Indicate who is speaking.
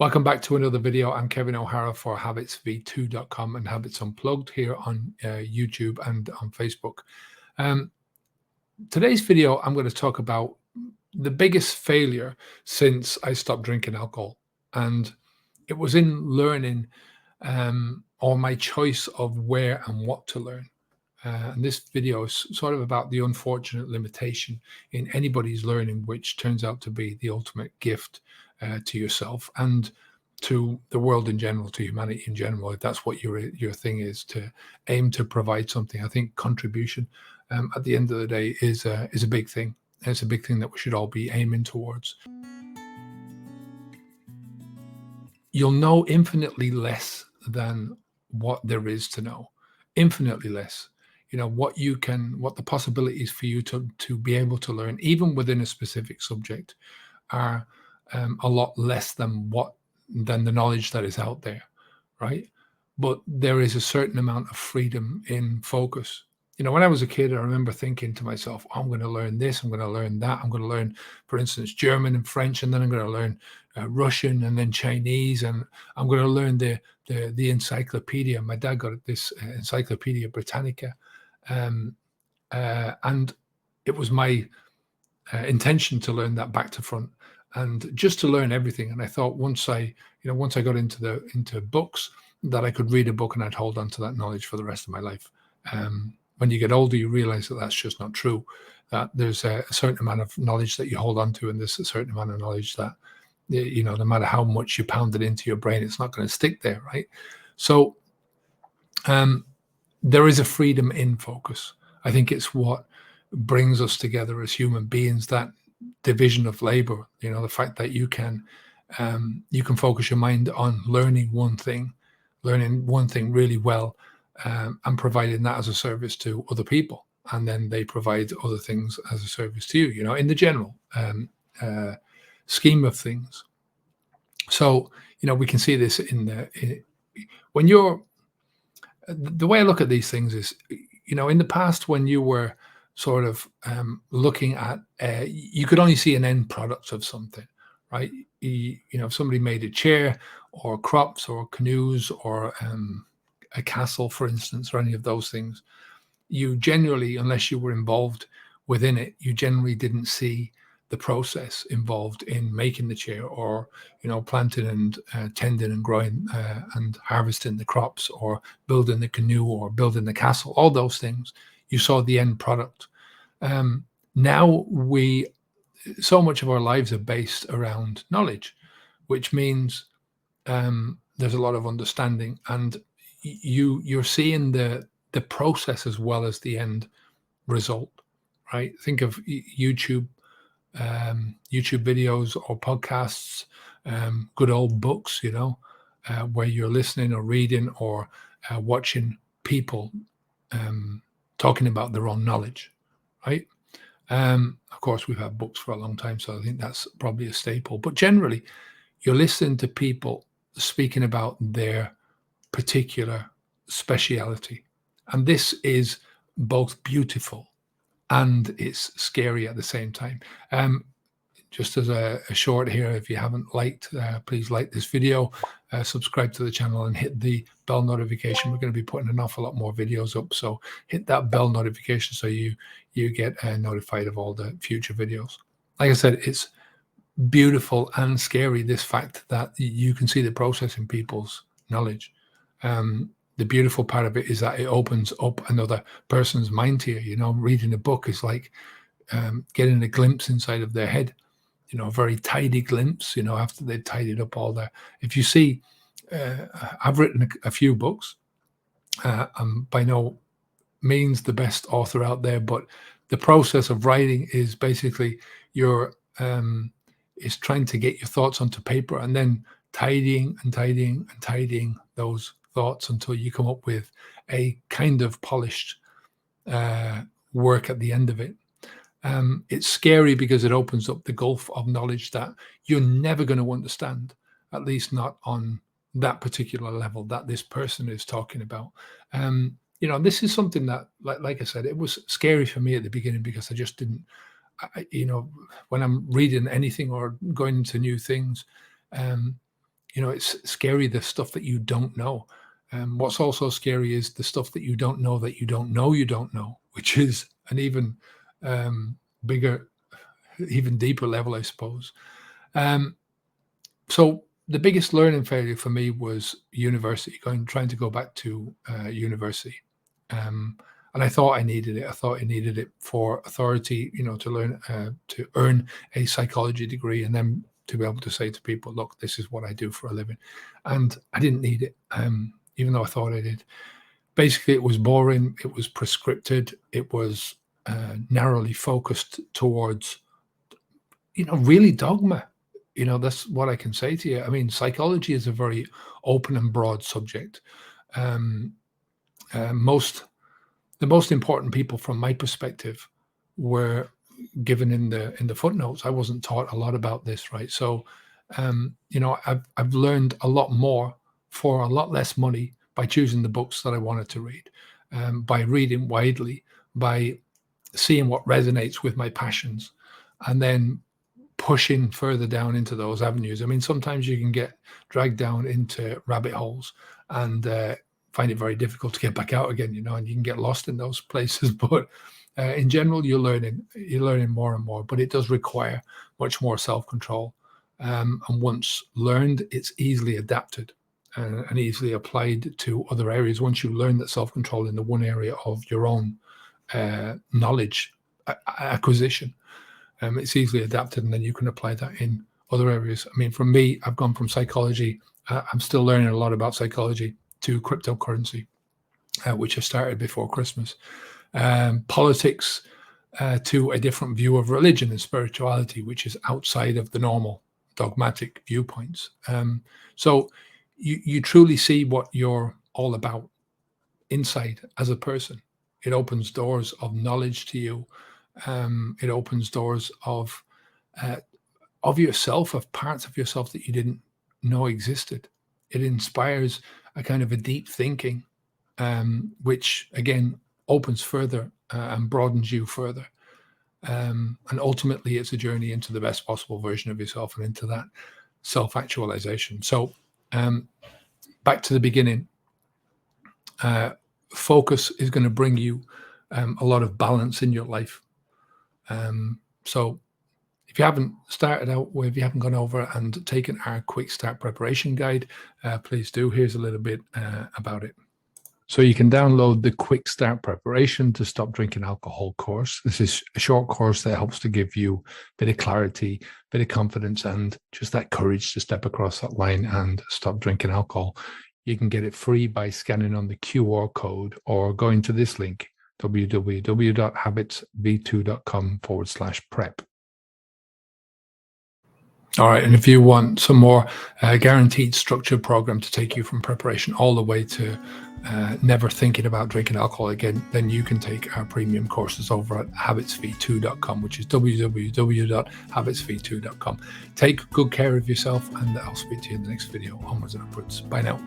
Speaker 1: Welcome back to another video. I'm Kevin O'Hara for habitsv2.com and Habits Unplugged here on YouTube and on Facebook. Um, Today's video, I'm going to talk about the biggest failure since I stopped drinking alcohol. And it was in learning or my choice of where and what to learn. And this video is sort of about the unfortunate limitation in anybody's learning, which turns out to be the ultimate gift to yourself and to the world in general, to humanity in general. If that's what your thing is, to aim to provide something, I think contribution at the end of the day is a big thing. It's a big thing that we should all be aiming towards. You'll know infinitely less than what there is to know, infinitely less. What the possibilities for you to be able to learn, even within a specific subject, are a lot less than the knowledge that is out there, right? But there is a certain amount of freedom in focus. When I was a kid, I remember thinking to myself, I'm going to learn this, I'm going to learn that, I'm going to learn, for instance, German and French, and then I'm going to learn Russian and then Chinese, and I'm going to learn the encyclopedia. My dad got this Encyclopedia Britannica, and it was my intention to learn that back to front and just to learn everything. And I thought once I got into books, that I could read a book and I'd hold on to that knowledge for the rest of my life. When you get older, you realize that that's just not true, that there's a certain amount of knowledge that you hold on to, and there's a certain amount of knowledge that, no matter how much you pound it into your brain, it's not going to stick there, right? So there is a freedom in focus. I think it's what brings us together as human beings, that division of labor, the fact that you can focus your mind on learning one thing really well, and providing that as a service to other people, and then they provide other things as a service to you, in the general scheme of things. So we can see this when you're, the way I look at these things is, in the past, when you were sort of looking at, you could only see an end product of something, right? If somebody made a chair or crops or canoes or a castle, for instance, or any of those things, you generally, unless you were involved within it, you generally didn't see the process involved in making the chair, or planting and tending and growing and harvesting the crops, or building the canoe, or building the castle. All those things, you saw the end product. Now so much of our lives are based around knowledge, which means there's a lot of understanding, and you're seeing the process as well as the end result, right? Think of YouTube videos or podcasts, good old books, where you're listening or reading or watching people talking about their own knowledge, right? Of course, we've had books for a long time, so I think that's probably a staple. But generally, you're listening to people speaking about their particular speciality. And this is both beautiful and it's scary at the same time. Just as a short here, if you haven't liked, please like this video, subscribe to the channel, and hit the bell notification. We're going to be putting an awful lot more videos up, so hit that bell notification so you get notified of all the future videos. Like I said, it's beautiful and scary, this fact that you can see the process in people's knowledge. The beautiful part of it is that it opens up another person's mind to you. Reading a book is like getting a glimpse inside of their head, a very tidy glimpse, after they've tidied up all their. If you see, I've written a few books. I'm by no means the best author out there, but the process of writing is basically is trying to get your thoughts onto paper, and then tidying those thoughts until you come up with a kind of polished work at the end of it. It's scary because it opens up the gulf of knowledge that you're never going to understand, at least not on that particular level that this person is talking about. This is something that, like I said, it was scary for me at the beginning, because I just didn't, when I'm reading anything or going into new things, It's scary, the stuff that you don't know. What's also scary is the stuff that you don't know that you don't know you don't know, which is an even bigger, even deeper level, I suppose. Um, so the biggest learning failure for me was university, trying to go back to university. Um, and I thought I needed it. I thought I needed it for authority, to learn, to earn a psychology degree, and then to be able to say to people, look, this is what I do for a living. And I didn't need it, even though I thought I did. Basically, it was boring. It was prescripted. It was narrowly focused towards, really dogma. That's what I can say to you. I mean, psychology is a very open and broad subject. Um, most The most important people, from my perspective, were given in the footnotes. I wasn't taught a lot about this, right? So, I've learned a lot more for a lot less money by choosing the books that I wanted to read, by reading widely, by seeing what resonates with my passions, and then pushing further down into those avenues. I mean, sometimes you can get dragged down into rabbit holes and find it very difficult to get back out again, and you can get lost in those places. But in general, you're learning more and more, but it does require much more self-control. And once learned, it's easily adapted and easily applied to other areas. Once you learn that self-control in the one area of your own knowledge acquisition, it's easily adapted, and then you can apply that in other areas. I mean, for me, I've gone from psychology. I'm still learning a lot about psychology, to cryptocurrency, which I started before Christmas, politics, to a different view of religion and spirituality, which is outside of the normal dogmatic viewpoints. So you truly see what you're all about inside as a person. It opens doors of knowledge to you. It opens doors of yourself, of parts of yourself that you didn't know existed. It inspires a kind of a deep thinking, which again opens further and broadens you further. And ultimately, it's a journey into the best possible version of yourself and into that self-actualization. So, back to the beginning, focus is going to bring you a lot of balance in your life. So if you haven't started out with, if you haven't gone over and taken our quick start preparation guide, please do. Here's a little bit about it. So you can download the quick start preparation to stop drinking alcohol course. This is a short course that helps to give you a bit of clarity, a bit of confidence, and just that courage to step across that line and stop drinking alcohol. You can get it free by scanning on the QR code or going to this link, www.habitsv2.com/prep. All right. And if you want some more guaranteed structured program to take you from preparation all the way to never thinking about drinking alcohol again, then you can take our premium courses over at habitsv2.com, which is www.habitsv2.com. Take good care of yourself, and I'll speak to you in the next video. Onwards and upwards. Bye now.